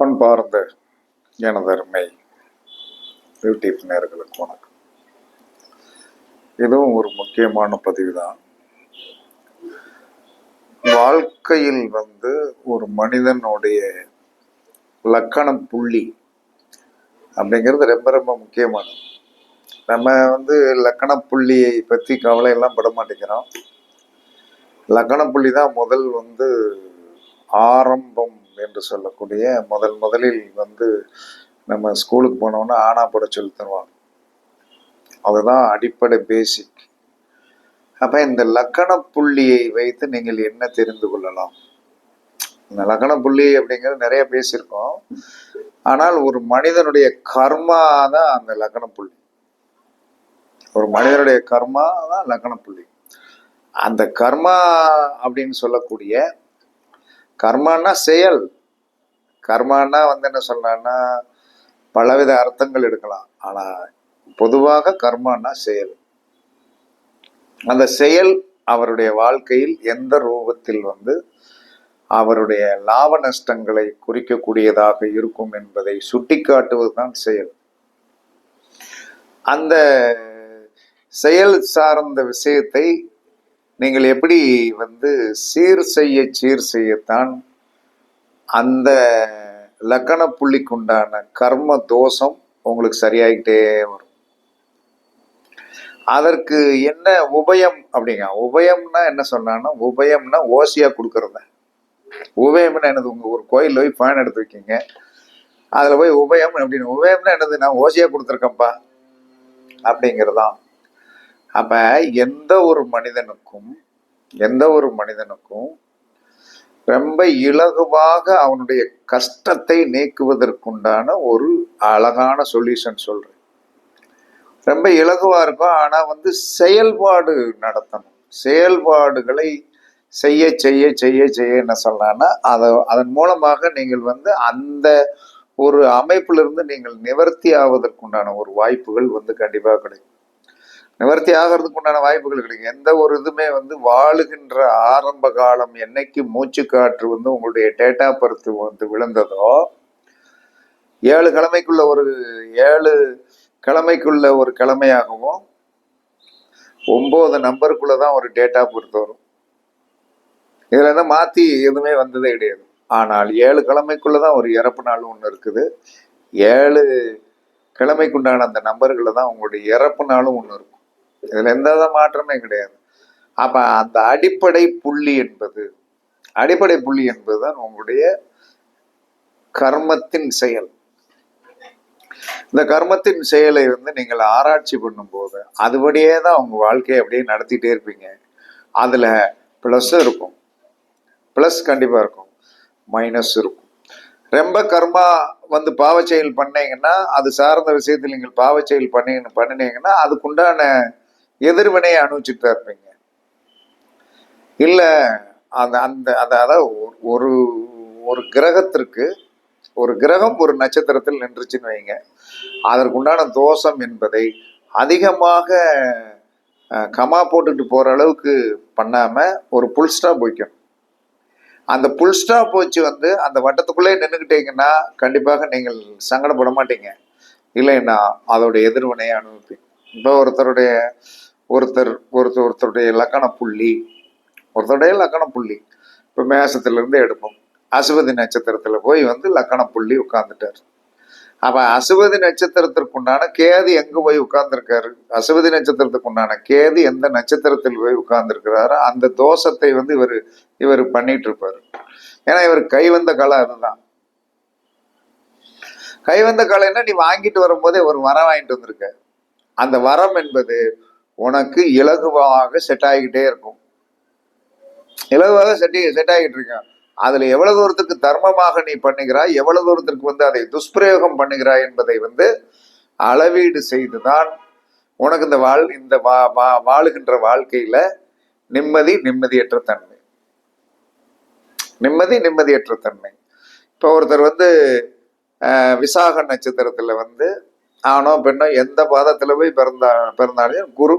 பண்பார்ந்த எனதருமை யூடியூப் நேயர்களுக்கு வணக்கம். இதுவும் ஒரு முக்கியமான பதிவு தான். வாழ்க்கையில் ஒரு மனிதனுடைய லக்கண புள்ளி அப்படிங்கிறது ரொம்ப ரொம்ப முக்கியமானது. நம்ம லக்கண புள்ளியை பற்றி கவலையெல்லாம் பட மாட்டேங்கிறோம். லக்கண புள்ளி தான் ஆரம்பம் என்று சொல்லக்கூடிய முதலில் நம்ம ஸ்கூலுக்கு போனோம்னா ஆனா பட சொல்லி தருவாங்க. அதுதான் அடிப்படை பேசிக். அப்ப இந்த லக்கண புள்ளியை வைத்து நீங்கள் என்ன தெரிந்து கொள்ளலாம்? இந்த லக்கண புள்ளி அப்படிங்கிறது நிறைய பேசியிருக்கோம். ஆனால் ஒரு மனிதனுடைய கர்மா தான் அந்த லக்கண புள்ளி. ஒரு மனிதனுடைய கர்மா தான் லக்கண புள்ளி. அந்த கர்மா அப்படின்னு சொல்லக்கூடிய கர்மானா செயல். கர்மானா என்ன சொல்லலாம்னா பலவித அர்த்தங்கள் எடுக்கலாம். ஆனா பொதுவாக கர்மானா செயல். அந்த செயல் அவருடைய வாழ்க்கையில் எந்த ரூபத்தில் அவருடைய லாப நஷ்டங்களை குறிக்கக்கூடியதாக இருக்கும் என்பதை சுட்டிக்காட்டுவதுதான் செயல். அந்த செயல் சார்ந்த விஷயத்தை நீங்கள் எப்படி சீர் செய்யத்தான் அந்த லக்கண புள்ளிக்குண்டான கர்ம தோஷம் உங்களுக்கு சரியாகிட்டே வரும். அதற்கு என்ன உபயம் அப்படிங்க? உபயம்னா என்ன சொன்னான்னா, உபயம்னா ஓசியா கொடுக்கறது. உபயம்னா என்னது? ஒரு கோயில் போய் ஃபேன் எடுத்து வைக்கிங்க, அதுல போய் உபயம் அப்படின்னு. உபயம்னா என்னது? நான் ஓசியா கொடுத்துருக்கேன்ப்பா அப்படிங்கிறதான். அப்ப எந்த ஒரு மனிதனுக்கும் ரொம்ப இலகுவாக அவனுடைய கஷ்டத்தை நீக்குவதற்குண்டான ஒரு அழகான சொல்யூஷன் சொல்றேன். ரொம்ப இலகுவா இருக்கும். ஆனா செயல்பாடு நடத்தணும். செயல்பாடுகளை செய்ய செய்ய செய்ய செய்ய என்ன சொல்லலாம்னா அதன் மூலமாக நீங்கள் அந்த ஒரு அமைப்பிலிருந்து நீங்கள் நிவர்த்தி ஆவதற்குண்டான ஒரு வாய்ப்புகள் கண்டிப்பாக கிடைக்கும். நிவர்த்தி ஆகிறதுக்கு உண்டான வாய்ப்புகள் கிடைக்கும். எந்த ஒரு இதுமே வாழுகின்ற ஆரம்ப காலம் என்னைக்கு மூச்சு காற்று உங்களுடைய டேட்டா பர்த் விழுந்ததோ 7 கிழமைக்குள்ள ஒரு கிழமையாகவும் 9 நம்பருக்குள்ளதான் ஒரு டேட்டா பர்த் வரும். இதுல இருந்து மாத்தி எதுவுமே வந்ததே கிடையாது. ஆனால் 7 கிழமைக்குள்ளதான் ஒரு இறப்பு நாள் ஒண்ணு இருக்குது. 7 கிழமைக்குண்டான அந்த நம்பர்களை தான் உங்களுடைய இறப்பு நாளும் ஒண்ணு இருக்கும். இதுல எந்த மாற்றமே கிடையாது. அப்ப அந்த அடிப்படை புள்ளி என்பதுதான் உங்களுடைய கர்மத்தின் செயல். இந்த கர்மத்தின் செயலை நீங்கள் ஆராய்ச்சி பண்ணும் போது அதுபடியே தான் உங்க வாழ்க்கையை அப்படியே நடத்திட்டே இருப்பீங்க. அதுல பிளஸ் இருக்கும், பிளஸ் கண்டிப்பா இருக்கும், மைனஸ் இருக்கும். ரொம்ப கர்மா பாவ செயல் பண்ணீங்கன்னா, அது சார்ந்த விஷயத்தில் நீங்கள் பாவ செயல் பண்ணினீங்கன்னா அதுக்குண்டான எதிர்வினையை அனுபவிச்சுட்டு தான் இருப்பீங்க. இல்ல அதாவது ஒரு கிரகத்திற்கு ஒரு கிரகம் ஒரு நட்சத்திரத்தில் நின்றுச்சுன்னு வைங்க, அதற்குண்டான தோஷம் என்பதை அதிகமாக கமா போட்டுட்டு போற அளவுக்கு பண்ணாம ஒரு புல் ஸ்டாப் வைக்கணும். அந்த புல் ஸ்டாப் வச்சு அந்த வட்டத்துக்குள்ளே நின்றுக்கிட்டீங்கன்னா கண்டிப்பாக நீங்கள் சங்கடப்பட மாட்டீங்க. இல்லைன்னா அதோட எதிர்வினையை அனுபவிப்பீங்க. இப்போ ஒருத்தருடைய லக்கண புள்ளி இப்போ மேசத்துல இருந்து எடுப்போம். அசுவதி நட்சத்திரத்துல போய் லக்கண புள்ளி உட்கார்ந்துட்டாரு. அப்ப அசுவதி நட்சத்திரத்திற்குண்டான கேது எங்க போய் உட்கார்ந்துருக்காரு? அசுவதி நட்சத்திரத்துக்குண்டான கேது எந்த நட்சத்திரத்தில் போய் உட்கார்ந்துருக்கிறாரோ அந்த தோஷத்தை இவர் பண்ணிட்டு இருப்பாரு. ஏன்னா இவர் கைவந்த கலை அதுதான். கைவந்த கலைன்னா நீ வாங்கிட்டு வரும்போதே ஒரு வரம் வாங்கிட்டு வந்திருக்க. அந்த வரம் என்பது உனக்கு இலகுவாக செட் ஆகிக்கிட்டே இருக்கும். இலகுவாக செட் ஆகிட்டு இருக்கான். அதுல எவ்வளவு தூரத்துக்கு தர்மமாக நீ பண்ணுகிறாய், எவ்வளவு தூரத்திற்கு அதை துஷ்பிரயோகம் பண்ணுகிறாய் என்பதை அளவீடு செய்துதான் உனக்கு இந்த வாழுகின்ற வாழ்க்கையில நிம்மதியற்ற தன்மை. இப்ப ஒருத்தர் விசாக நட்சத்திரத்துல ஆணோ பெண்ணோ எந்த பாதத்துல போய் பிறந்தாலும் குரு,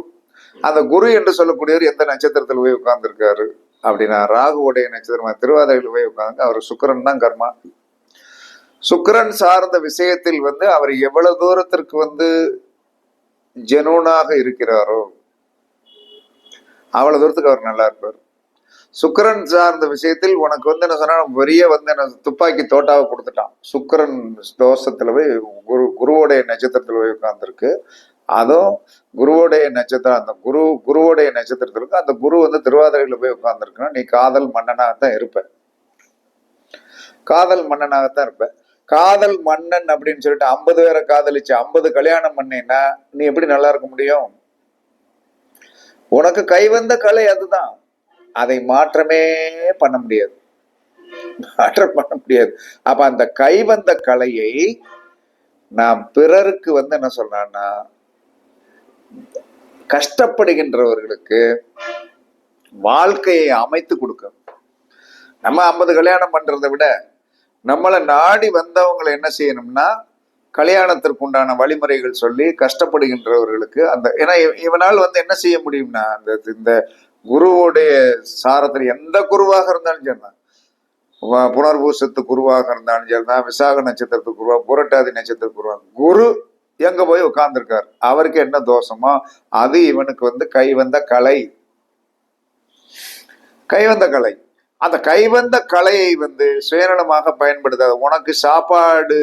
அந்த குரு என்று சொல்லக்கூடியவர் எந்த நட்சத்திரத்துல போய் உட்கார்ந்துருக்காரு அப்படின்னா ராகுவுடைய நட்சத்திரமா திருவாதிரையில் போய் உட்காந்து அவர் சுக்கிரன் தான் கர்மா. சுக்கிரன் சார்ந்த விஷயத்தில் வந்து அவர் எவ்வளவு தூரத்திற்கு வந்து ஜெனூனாக இருக்கிறாரோ அவ்வளவு தூரத்துக்கு அவர் நல்லா இருப்பார். சுக்கிரன் சார்ந்த விஷயத்தில் உனக்கு வந்து என்ன சொன்னா பெரிய வந்து என்ன துப்பாக்கி தோட்டாவை கொடுத்துட்டான். சுக்கிரன் தோஷத்துல போய் குருவோடைய நட்சத்திரத்துல போய் உட்கார்ந்துருக்கு. அதுவும் குருவோடைய நட்சத்திரம், அந்த குருவோடைய நட்சத்திரத்திற்கு அந்த குரு வந்து திருவாதிரையில போய் உட்கார்ந்துருக்குன்னா நீ காதல் மன்னனாகத்தான் இருப்ப. காதல் மன்னனாகத்தான் இருப்ப. காதல் மன்னன் அப்படின்னு சொல்லிட்டு 50 பேரை காதலிச்சு 50 கல்யாணம் பண்ணேன்னா நீ எப்படி நல்லா இருக்க முடியும்? உனக்கு கைவந்த கலை அதுதான். அதை மாற்றமே பண்ண முடியாது, மாற்றம் பண்ண முடியாது. அப்ப அந்த கைவந்த கலையை நாம் பிறருக்கு வந்து என்ன சொல்றான்னா கஷ்டப்படுகின்றவர்களுக்கு வாழ்க்கையை அமைத்து கொடுக்கணும். நம்ம 50 கல்யாணம் பண்றதை விட நம்மளை நாடி வந்தவங்களை என்ன செய்யணும்னா கல்யாணத்திற்கு உண்டான வழிமுறைகள் சொல்லி கஷ்டப்படுகின்றவர்களுக்கு அந்த ஏன்னா இவனால் வந்து என்ன செய்ய முடியும்னா இந்த குருவோடைய சாரத்தில் எந்த குருவாக இருந்தாலும் சரிதான், புனர்பூசத்து குருவாக இருந்தாலும் சரிதான், விசாக நட்சத்திரத்துக்கு குருவா, புரட்டாதி நட்சத்திரத்துக்கு குருவா, குரு எங்க போய் உட்கார்ந்துருக்காரு, அவருக்கு என்ன தோஷமோ அது இவனுக்கு வந்து கைவந்த கலை. கைவந்த கலை, அந்த கைவந்த கலையை வந்து சுயநலமாக பயன்படுத்தாது. உனக்கு சாப்பாடு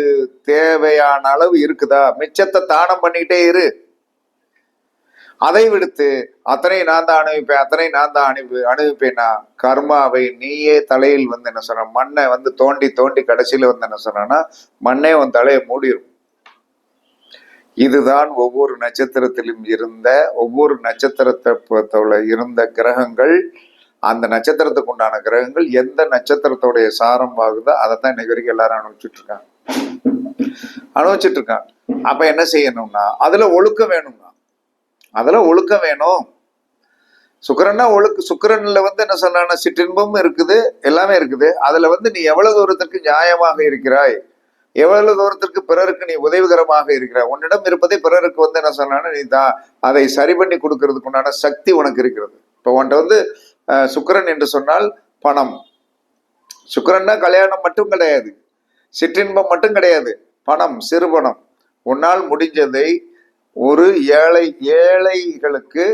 தேவையான அளவு இருக்குதா, மிச்சத்தை தானம் பண்ணிக்கிட்டே இரு. அதை விடுத்து அத்தனை நான் தான் அனுபவிப்பேன், அத்தனை நான் தான் அனுபவிப்பேன்னா கர்மாவை நீயே தலையில் வந்து என்ன சொன்ன மண்ணை வந்து தோண்டி தோண்டி கடைசியில வந்து என்ன சொன்னா மண்ணே உன் தலையை மூடிடும். இதுதான் ஒவ்வொரு நட்சத்திரத்திலும் இருந்த ஒவ்வொரு நட்சத்திரத்தை இருந்த கிரகங்கள், அந்த நட்சத்திரத்துக்கு உண்டான கிரகங்கள் எந்த நட்சத்திரத்தோடைய சாரம் ஆகுதோ அதைத்தான் இன்னைக்கு வரைக்கும் எல்லாரும் அனுபவிச்சுட்டு இருக்காங்க. அப்ப என்ன செய்யணும்னா அதுல ஒழுக்கம் வேணும்னா, அதுல ஒழுக்கம் வேணும். சுக்கிரன்னா சுக்கிரன்ல வந்து என்ன சொன்னா சிற்றின்பமும் இருக்குது, எல்லாமே இருக்குது. அதுல வந்து நீ எவ்வளவு தூரத்திற்கு நியாயமாக இருக்கிறாய், எவ்வளவு தூரத்திற்கு பிறருக்கு நீ உதவிகரமாக இருக்கிறாய், உன்னிடம் இருப்பதை பிறருக்கு வந்து என்ன சொன்னா நீ தான் அதை சரி பண்ணி கொடுக்கறதுக்கு உண்டான சக்தி உனக்கு இருக்கிறது. இப்போ உன்ட்ட வந்து சுக்கிரன் என்று சொன்னால் பணம். சுக்கிரன்னா கல்யாணம் மட்டும் கிடையாது, சிற்றின்பம் மட்டும் கிடையாது, பணம், சிறு பணம். உன்னால் முடிஞ்சதை ஒரு ஏழைகளுக்கு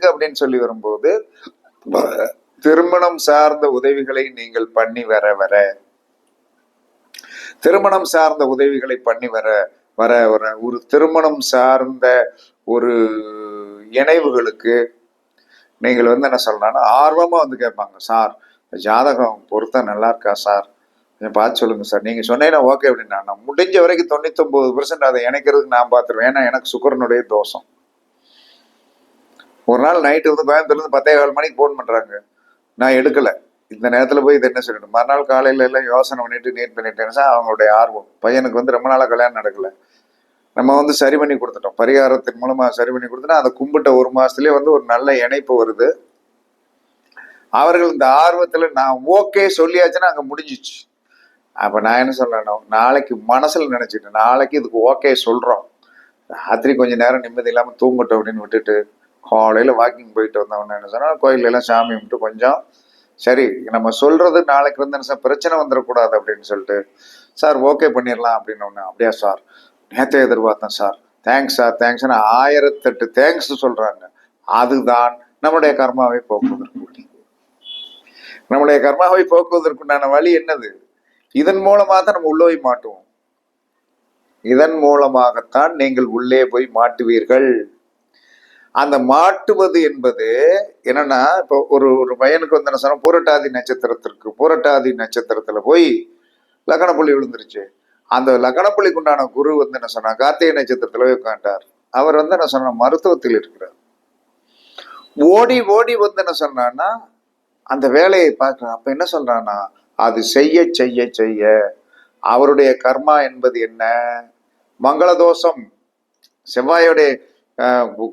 அப்படின்னு சொல்லி வரும்போது திருமணம் சார்ந்த உதவிகளை நீங்கள் பண்ணி வர திருமணம் சார்ந்த உதவிகளை பண்ணி வர ஒரு திருமணம் சார்ந்த ஒரு இணைவுகளுக்கு நீங்கள் வந்து என்ன சொல்லலாம்னா ஆர்வமா வந்து கேட்பாங்க, சார் ஜாதகம் பொருத்தம் நல்லா இருக்கா சார், கொஞ்சம் பார்த்து சொல்லுங்க சார். நீங்க சொன்னீங்கன்னா ஓகே அப்படின்னா நான் முடிஞ்ச வரைக்கும் 99% அதை இணைக்கிறதுக்கு நான் பார்த்துருவேன். ஏன்னா எனக்கு சுக்கிரனுடைய தோஷம். ஒரு நாள் நைட்டு வந்து கோயம்புத்தூர்லேருந்து 10:15 மணிக்கு ஃபோன் பண்றாங்க, நான் எடுக்கல. இந்த நேரத்துல போய் இது என்ன சொல்லணும், மறுநாள் காலையில எல்லாம் யோசனை பண்ணிட்டு நீட் பண்ணிட்டேன்னா அவங்களுடைய ஆர்வம். பையனுக்கு வந்து ரொம்ப நாளா கல்யாணம் நடக்கல, நம்ம வந்து சரி பண்ணி கொடுத்துட்டோம், பரிகாரத்தின் மூலமா சரி பண்ணி கொடுத்துட்டா அதை கும்பிட்ட 1 மாசத்துலயே வந்து ஒரு நல்ல இணைப்பு வருது. அவர்கள் இந்த ஆர்வத்துல நான் ஓகே சொல்லியாச்சுன்னா அங்க முடிஞ்சிச்சு. அப்ப நான் என்ன சொல்லணும், நாளைக்கு மனசுல நினைச்சிட்டேன் நாளைக்கு இதுக்கு ஓகே சொல்றோம், ராத்திரி கொஞ்ச நேரம் நிம்மதி இல்லாம தூங்கட்டும் அப்படின்னு விட்டுட்டு காலையில வாக்கிங் போயிட்டு வந்தவன என்ன சொன்னா கோயில்ல எல்லாம் சாமி கும்பிட்டு கொஞ்சம் சரி நம்ம சொல்றது நாளைக்கு வந்து பிரச்சனை வந்துடக்கூடாது அப்படின்னு சொல்லிட்டு சார் ஓகே பண்ணிடலாம் அப்படின்னு ஒண்ணு. அப்படியா சார், நேற்று எதிர்பார்த்தேன் சார், தேங்க்ஸ் சார், தேங்க்ஸ்னு 1008 தேங்க்ஸ் சொல்றாங்க. அதுதான் நம்முடைய கர்மாவை போக்குவதற்கு நம்முடைய கர்மாவை போக்குவதற்குண்டான வழி என்னது? இதன் மூலமாக தான் நம்ம உள்ளே போய் மாட்டுவோம். இதன் மூலமாகத்தான் நீங்கள் உள்ளே போய் மாட்டுவீர்கள். அந்த மாட்டுவது என்பது என்னன்னா இப்போ ஒரு பையனுக்கு வந்து என்ன சொன்னா பூரட்டாதி நட்சத்திரத்துல போய் லக்னப்புள்ளி விழுந்துருச்சு. அந்த லக்னப்புள்ளிக்கு உண்டான குரு வந்து என்ன சொன்னா கார்த்திகை நட்சத்திரத்துல போய் உட்காண்டார். அவர் வந்து என்ன சொன்னா மருத்துவத்தில் இருக்கிறார். ஓடி ஓடி வந்து என்ன சொன்னான்னா அந்த வேலையை பார்க்கலாம். அப்ப என்ன சொல்றான்னா அது செய்ய செய்ய செய்ய அவருடைய கர்மா என்பது என்ன, மங்கள தோஷம். செவ்வாயோடைய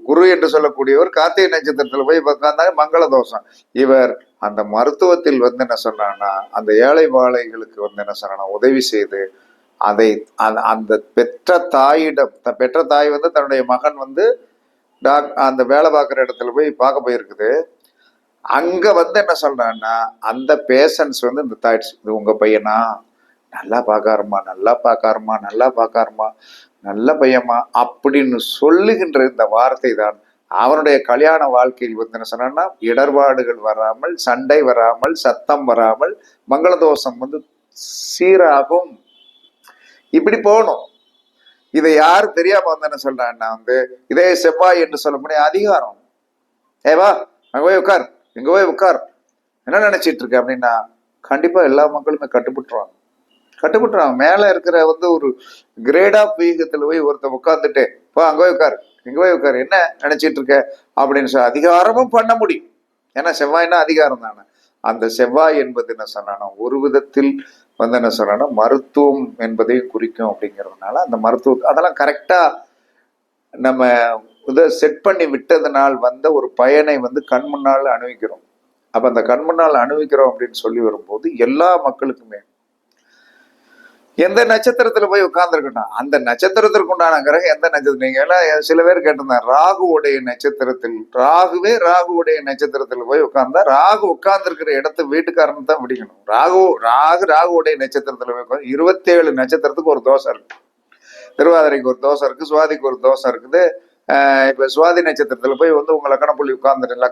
குரு என்று சொல்லக்கூடியவர் கார்த்திகை நட்சத்திரத்துல போய் உட்கார்ந்தாங்க, மங்கள தோஷம். இவர் அந்த மருத்துவத்தில் வந்து என்ன சொன்னான்னா அந்த ஏழை வாழைகளுக்கு வந்து என்ன சொன்னா உதவி செய்து அதை அந்த பெற்ற தாய் வந்து தன்னுடைய மகன் வந்து அந்த வேலை பார்க்குற இடத்துல போய் பார்க்க போயிருக்குது. அங்க வந்து என்ன சொல்றான்னா அந்த பேஷன்ஸ் வந்து இந்த தாய்ஸ் இது உங்க பையனா, நல்லா பார்க்காருமா, நல்லா பார்க்காருமா, நல்லா பார்க்காருமா, நல்ல பையமா அப்படின்னு சொல்லுகின்ற இந்த வார்த்தை தான் அவனுடைய கல்யாண வாழ்க்கையில் வந்து என்ன சொன்னா, இடர்பாடுகள் வராமல், சண்டை வராமல், சத்தம் வராமல், மங்களதோஷம் வந்து சீராகும். இப்படி போகணும். இதை யாரு தெரியாம வந்து என்ன சொல்றான்னா வந்து இதே செவ்வாய் என்று சொல்லக்கூடிய அதிகாரம். ஏவா அங்க போய் உட்கார், இங்க போய் உட்கார், என்ன நினைச்சிட்டு இருக்க அப்படின்னா கண்டிப்பா எல்லா மக்களுமே கட்டுப்பட்டுருவாங்க. மேல இருக்கிற வந்து ஒரு கிரேட் ஆஃப் வீகத்துல போய் ஒருத்த உட்காந்துட்டு போ அங்க போய் உட்கார், இங்க போய் உட்கார், என்ன நினைச்சிட்டு இருக்க அப்படின்னு சொல்லி அதிகாரமும் பண்ண முடியும். ஏன்னா செவ்வாய்னா அதிகாரம் தானே. அந்த செவ்வாய் என்பது என்ன சொன்னா ஒரு விதத்தில் வந்து என்ன சொன்னா மருத்துவம் என்பதையும் குறிக்கும் அப்படிங்கிறதுனால அந்த மருத்துவம் அதெல்லாம் கரெக்டா நம்ம இதை செட் பண்ணி விட்டதுனால் வந்த ஒரு பயனை வந்து கண் முன்னால் அனுபவிக்கிறோம். அப்ப அந்த கண் முன்னால் அனுபவிக்கிறோம் அப்படின்னு சொல்லி வரும்போது எல்லா மக்களுக்குமே எந்த நட்சத்திரத்துல போய் உட்கார்ந்துருக்கட்டும், அந்த நட்சத்திரத்திற்கு உண்டான கிரகம் எந்த நட்சத்திரம். நீங்க எல்லாம் சில பேர் கேட்டிருந்தாங்க ராகுவுடைய நட்சத்திரத்தில், ராகுவுடைய நட்சத்திரத்துல போய் உட்கார்ந்தா ராகு உட்கார்ந்துருக்கிற இடத்த வீட்டுக்காரன் தான் பிடிக்கணும். ராகுவுடைய நட்சத்திரத்துல போய் உட்காந்து 27 நட்சத்திரத்துக்கு ஒரு தோசை இருக்கு. திருவாதிரைக்கு ஒரு தோசை இருக்கு, சுவாதிக்கு ஒரு தோசை இருக்குது. இப்ப சுவாதி நட்சத்திரத்துல போய் வந்து உங்க லக்கண புள்ளி உட்கார்ந்துட்டு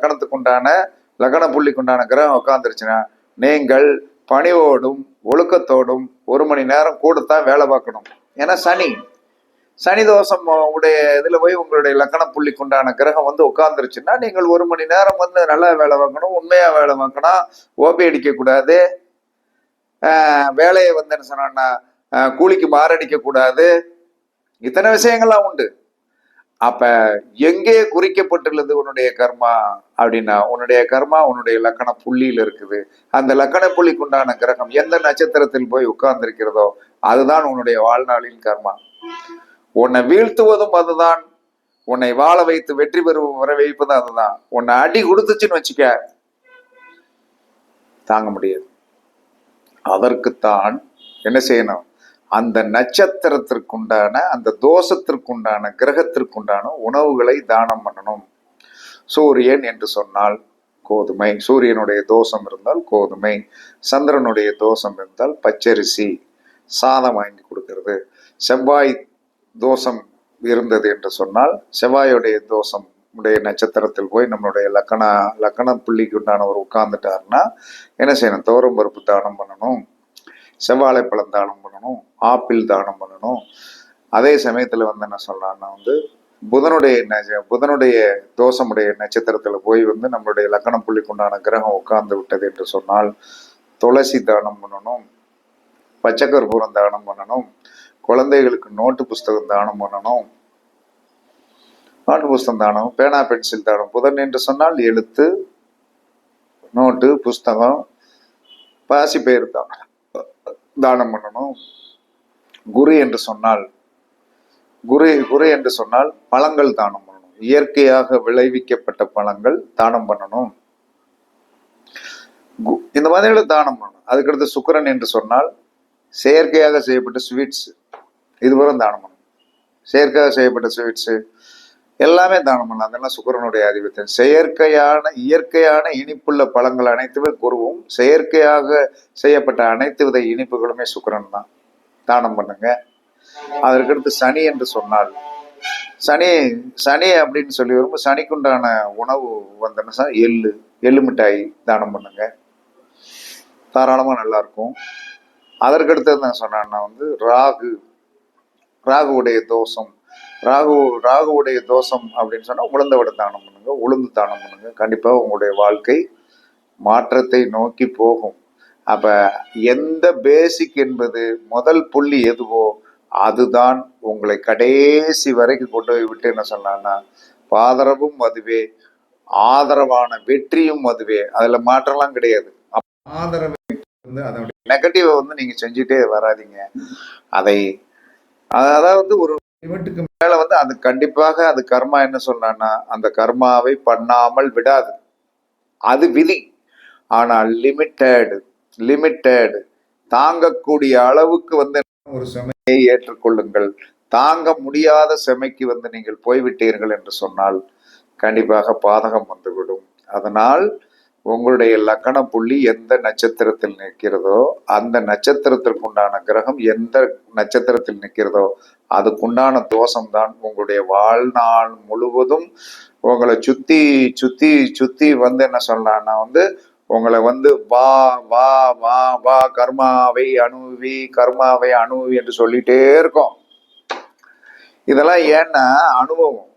லக்கண புள்ளிக்கு உண்டான கிரகம் உட்கார்ந்துருச்சுன்னா நீங்கள் பணிவோடும் ஒழுக்கத்தோடும் 1 மணி நேரம் கூடத்தான் வேலை பார்க்கணும். ஏன்னா சனி தோஷம் உடைய இதுல போய் உங்களுடைய லக்கண புள்ளிக்கு உண்டான கிரகம் வந்து உட்கார்ந்துருச்சுன்னா நீங்கள் 1 மணி நேரம் வந்து நல்லா வேலை பார்க்கணும், உண்மையா வேலை பார்க்கணும், ஓபி அடிக்க கூடாது, வேலையை வந்து என்ன சொன்னா கூலிக்கு மாரடிக்க கூடாது, இத்தனை விஷயங்கள்லாம் உண்டு. அப்ப எங்கே குறிக்கப்பட்டுள்ளது உன்னுடைய கர்மா அப்படின்னா உன்னுடைய கர்மா உன்னுடைய லக்கண புள்ளியில இருக்குது. அந்த லக்கண புள்ளிக்கு உண்டான கிரகம் எந்த நட்சத்திரத்தில் போய் உட்கார்ந்து இருக்கிறதோ அதுதான் உன்னுடைய வாழ்நாளின் கர்மா. உன்னை வீழ்த்துவதும் அதுதான், உன்னை வாழ வைத்து வெற்றி வர வைப்பதும் அதுதான். உன்னை அடி கொடுத்துச்சுன்னு வச்சுக்க தாங்க முடியாது. அதற்குத்தான் என்ன செய்யணும், அந்த நட்சத்திரத்திற்குண்டான அந்த தோஷத்திற்குண்டான கிரகத்திற்குண்டான உணவுகளை தானம் பண்ணணும். சூரியன் என்று சொன்னால் கோதுமை, சூரியனுடைய தோஷம் இருந்தால் கோதுமை, சந்திரனுடைய தோஷம் இருந்தால் பச்சரிசி சாதம் வாங்கி கொடுக்கிறது. செவ்வாய் தோஷம் இருந்தது என்று சொன்னால் செவ்வாயுடைய தோஷம் உடைய நட்சத்திரத்தில் போய் நம்மளுடைய லக்கண புள்ளிக்கு உண்டானவர் உட்கார்ந்துட்டாருன்னா என்ன செய்யணும், துவரம் பருப்பு தானம் பண்ணணும், செவ்வாழைப்பழம் தானம் பண்ணணும், ஆப்பிள் தானம் பண்ணணும். அதே சமயத்துல வந்து என்ன சொல்லலாம்னா வந்து புதனுடைய தோஷமுடைய நட்சத்திரத்துல போய் வந்து நம்மளுடைய லக்கண புள்ளிக்கு உண்டான கிரகம் உட்கார்ந்து விட்டது என்று சொன்னால் துளசி தானம் பண்ணணும், பச்சை கற்பூரம் தானம் பண்ணணும், குழந்தைகளுக்கு நோட்டு புஸ்தகம் தானம் பண்ணணும், நோட்டு புஸ்தகம் தானம், பேனா பென்சில் தானம். புதன் என்று சொன்னால் எழுத்து, நோட்டு புஸ்தகம், பாசி பயிர் தானம் பண்ணணும். குரு என்று சொன்னால் பழங்கள் தானம் பண்ணணும், இயற்கையாக விளைவிக்கப்பட்ட பழங்கள் தானம் பண்ணணும். இந்த மாதிரிகளை தானம் பண்ணணும். அதுக்கடுத்து சுக்கிரன் என்று சொன்னால் செயற்கையாக செய்யப்பட்ட ஸ்வீட்ஸ், இதுவரை தானம் பண்ணணும். செயற்கையாக செய்யப்பட்ட ஸ்வீட்ஸ் எல்லாமே தானம் பண்ணலாம். அதெல்லாம் சுக்கிரனுடைய ஆதிபத்தியம். இயற்கையான இனிப்புள்ள பழங்கள் அனைத்துமே குருவும், செயற்கையாக செய்யப்பட்ட அனைத்து வித இனிப்புகளுமே சுக்கிரன் தான். தானம் பண்ணுங்க. அதற்கடுத்து சனி என்று சொன்னால் சனி அப்படின்னு சொல்லி வரும்போது சனிக்குண்டான உணவு வந்தோன்னா எள்ளு மிட்டாய் தானம் பண்ணுங்க, தாராளமா நல்லா இருக்கும். அதற்கடுத்தது நான் சொன்னேன்னா வந்து ராகுவுடைய தோஷம், ராகுவுடைய தோஷம் அப்படின்னு சொன்னா உளுந்த வடை தானம் பண்ணுங்க, உளுந்து தானம் பண்ணுங்க. கண்டிப்பா உங்களுடைய வாழ்க்கை மாற்றத்தை நோக்கி போகும். அப்ப எந்த பேசிக் என்பது முதல் புள்ளி எதுவோ அதுதான் உங்களை கடைசி வரைக்கும் கொண்டு போய் விட்டு என்ன சொன்னா பாதரவும் அதுவே, ஆதரவான வெற்றியும் அதுவே. அதுல மாற்றம்லாம் கிடையாது. ஆதரவை வந்து அதனுடைய நெகட்டிவ் வந்து நீங்க செஞ்சுட்டே வராதிங்க. அதாவது ஒரு லிமிட்டுக்கு மேல வந்து அது கண்டிப்பாக அது கர்மா என்ன சொன்னா அந்த கர்மாவை பண்ணாமல் விடாது, அது விதி. ஆனால் லிமிட்டெட் தாங்கக்கூடிய அளவுக்கு வந்து ஒரு சுமையை ஏற்றுக்கொள்ளுங்கள். தாங்க முடியாத சுமைக்கு வந்து நீங்கள் போய்விட்டீர்கள் என்று சொன்னால் கண்டிப்பாக பாதகம் வந்துவிடும். அதனால் உங்களுடைய லக்கண புள்ளி எந்த நட்சத்திரத்தில் நிற்கிறதோ அந்த நட்சத்திரத்திற்கு உண்டான கிரகம் எந்த நட்சத்திரத்தில் நிற்கிறதோ அதுக்குண்டான தோஷம்தான் உங்களுடைய வாழ்நாள் முழுவதும் உங்களை சுத்தி சுத்தி சுத்தி வந்து என்ன சொல்லலாம்னா வந்து உங்களை வந்து வா வா வா வா கர்மாவை அணுவி என்று சொல்லிட்டே இருக்கும். இதெல்லாம் ஏன்னா அனுபவம்.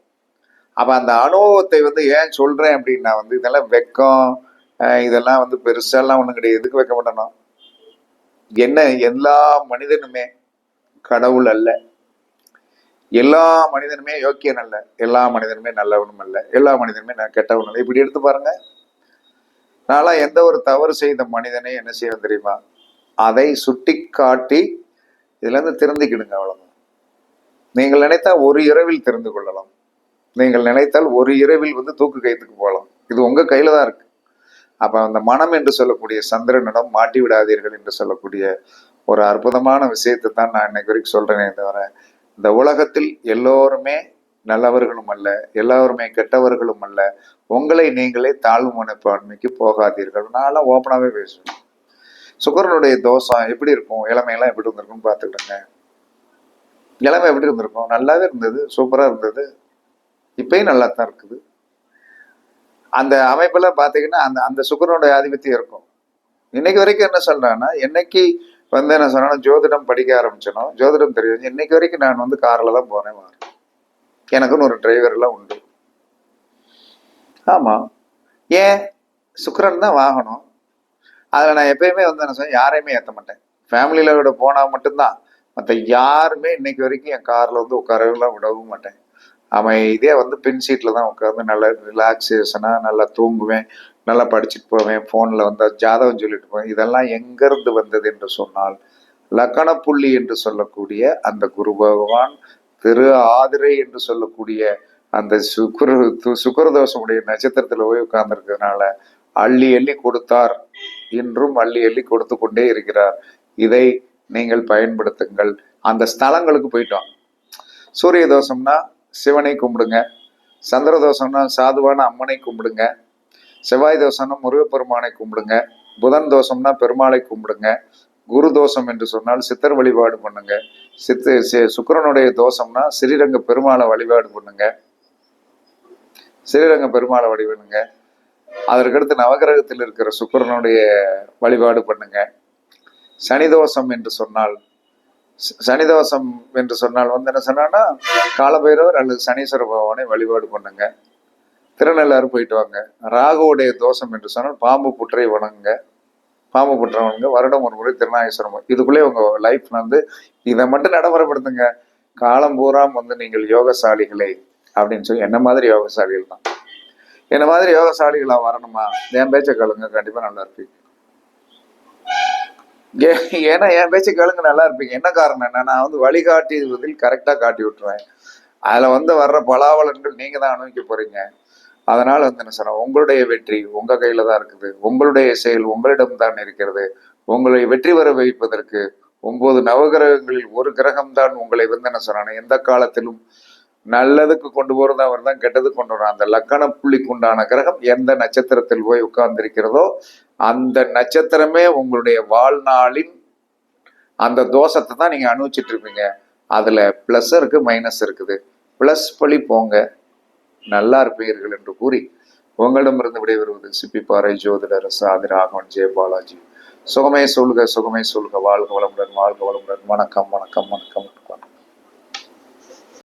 அப்ப அந்த அனுபவத்தை வந்து ஏன் சொல்றேன் அப்படின்னா வந்து இதெல்லாம் வெக்கம், இதெல்லாம் வந்து பெருசாலாம் ஒண்ணும் கிடையாது. எதுக்கு வைக்க மாட்டணும்? என்ன, எல்லா மனிதனுமே கடவுள் அல்ல, எல்லா மனிதனுமே யோக்கியன் அல்ல, எல்லா மனிதனுமே நல்லவனும் அல்ல, எல்லா மனிதனுமே கெட்டவனும் அல்ல. இப்படி எடுத்து பாருங்க. நான்லாம் எந்த ஒரு தவறு செய்த மனிதனை என்ன செய்வேன் தெரியுமா? அதை சுட்டி காட்டி இதுல இருந்து திருந்திக்கிடுங்க, அவ்வளவுதான். நீங்கள் நினைத்தால் ஒரு இரவில் தெரிந்து கொள்ளலாம். நீங்கள் நினைத்தால் ஒரு இரவில் வந்து தூக்கு கைத்துக்கு போகலாம். இது உங்க கையில தான் இருக்கு. அப்ப அந்த மனம் என்று சொல்லக்கூடிய சந்திரனிடம் மாட்டி விடாதீர்கள் என்று சொல்லக்கூடிய ஒரு அற்புதமான விஷயத்தை தான் நான் இன்னைக்கு வரைக்கும் சொல்றேனே தவிர, இந்த உலகத்தில் எல்லோருமே நல்லவர்களும் அல்ல, எல்லாருமே கெட்டவர்களும் அல்ல. உங்களை நீங்களே தாழ்வு மனப்பான்மைக்கு போகாதீர்கள். நான்லாம் ஓப்பனாவே பேசுவேன். சுக்கரனுடைய தோஷம் எப்படி இருக்கும், இளமையெல்லாம் எப்படி இருந்திருக்கும்னு பார்த்துக்கிடுங்க. இளமை எப்படி இருந்திருக்கும்? நல்லாவே இருந்தது, சூப்பரா இருந்தது, இப்பயும் நல்லா தான் இருக்குது. அந்த அமைப்பெல்லாம் பார்த்தீங்கன்னா அந்த அந்த சுக்கரனுடைய ஆதிபத்தியம் இருக்கும். இன்னைக்கு வரைக்கும் என்ன சொல்றேன்னா, என்னைக்கு வந்து என்ன சொன்னா ஜோதிடம் படிக்க ஆரம்பிச்சனோ, ஜோதிடம் தெரியும், இன்னைக்கு வரைக்கும் நான் வந்து கார்ல தான் போறேன் வரேன். எனக்குன்னு ஒரு டிரைவர் எல்லாம் உண்டு. ஆமா, ஏன்? சுக்கரன் தான் வாகனம். அதில் நான் எப்பயுமே வந்து என்ன சொன்னேன், யாரையுமே ஏற்ற மாட்டேன். ஃபேமிலியில விட போனால் மட்டும்தான். மற்ற யாருமே இன்னைக்கு வரைக்கும் என் காரில் வந்து உட்காரலாம் விடவும் மாட்டேன். அமைதியாக வந்து பின் சீட்டில் தான் உட்காந்து நல்லா ரிலாக்ஸேஷனாக நல்லா தூங்குவேன், நல்லா படிச்சுட்டு போவேன், ஃபோனில் வந்தால் ஜாதகம் சொல்லிட்டு போவேன். இதெல்லாம் எங்கேருந்து வந்தது என்று சொன்னால், லக்கணப்புள்ளி என்று சொல்லக்கூடிய அந்த குரு பகவான் திரு ஆதிரை என்று சொல்லக்கூடிய அந்த சுக்கரதோஷமுடைய நட்சத்திரத்தில் போய் உட்கார்ந்துருக்கிறதுனால அள்ளி அள்ளி கொடுத்தார், இன்றும் அள்ளி அள்ளி கொடுத்து கொண்டே இருக்கிறார். இதை நீங்கள் பயன்படுத்துங்கள். அந்த ஸ்தலங்களுக்கு போயிட்டோம். சூரிய தோஷம்னா சிவனை கும்பிடுங்க, சந்திர தோஷம்னா சாதுவான அம்மனை கும்பிடுங்க, செவ்வாய் தோஷம்னா முருகப்பெருமானை கும்பிடுங்க, புதன் தோஷம்னா பெருமாளை கும்பிடுங்க, குரு தோஷம் என்று சொன்னால் சித்தர் வழிபாடு பண்ணுங்க, சுக்கிரனுடைய தோஷம்னா ஸ்ரீரங்க பெருமாளை வழிபாடு பண்ணுங்க, ஸ்ரீரங்க பெருமாளை வழிபடுங்க. அதற்கடுத்து நவகிரகத்தில் இருக்கிற சுக்கிரனுடைய வழிபாடு பண்ணுங்க. சனிதோஷம் என்று சொன்னால் வந்து என்ன சொன்னா காலபைரவர் அல்லது சனீஸ்வர பகவானை வழிபாடு பண்ணுங்க. திருநள்ளாறு போயிட்டு வாங்க. ராகுவுடைய தோஷம் என்று சொன்னால் பாம்பு புற்றை வணங்குங்க, பாம்பு புற்றை வணங்க, வருடம் ஒரு முறை திருநாகேஸ்வரம். இதுக்குள்ளே உங்க லைஃப் வந்து இதை மட்டும் நடைமுறைப்படுத்துங்க. காலம் பூரா வந்து நீங்கள் யோகசாலிகளே அப்படின்னு சொல்லி என்ன மாதிரி யோகசாலிகள் தான். என்ன மாதிரி யோகசாலிகளா வரணுமா? என் பேச்ச கேளுங்க, கண்டிப்பா நல்லா இருப்பீங்க. ஏன்னா என் பேச்ச கேளுங்க, நல்லா இருப்பீங்க. என்ன காரணம் என்ன, நான் வந்து வழிகாட்டுவதில் கரெக்டா காட்டி விட்டுருவேன். அதுல வந்து வர்ற பலாபலன்கள் நீங்க தான் அனுபவிக்க போறீங்க. அதனால வந்து என்ன சொன்ன, உங்களுடைய வெற்றி உங்க கையில தான் இருக்குது. உங்களுடைய செயல் உங்களிடம் தான் இருக்கிறது. உங்களை வெற்றி வர வைப்பதற்கு 9 நவகிரகங்களில் ஒரு கிரகம் தான் உங்களை வந்து என்ன சொன்ன எந்த காலத்திலும் நல்லதுக்கு கொண்டு போறது அவர் தான், கெட்டதுக்கு கொண்டு வரும். அந்த லக்கண புள்ளிக்கு உண்டான கிரகம் எந்த நட்சத்திரத்தில் போய் உட்கார்ந்திருக்கிறதோ அந்த நட்சத்திரமே உங்களுடைய வாழ்நாளின் அந்த தோஷத்தை தான் நீங்க அனுபவிச்சுட்டு இருப்பீங்க. அதுல பிளஸ் இருக்கு, மைனஸ் இருக்குது. பிளஸ் பழி போங்க, நல்லா இருப்பீர்கள் என்று கூறி உங்களிடமிருந்து விடைபெறுவது சிப்பிப்பாறை ஜோதிடர் சாதி ராகவன் ஜெயபாலாஜி. சுகமே சொல்க, சுகமே சொல்க. வாழ்க வளமுடன், வாழ்க வளமுடன். வணக்கம், வணக்கம், வணக்கம்.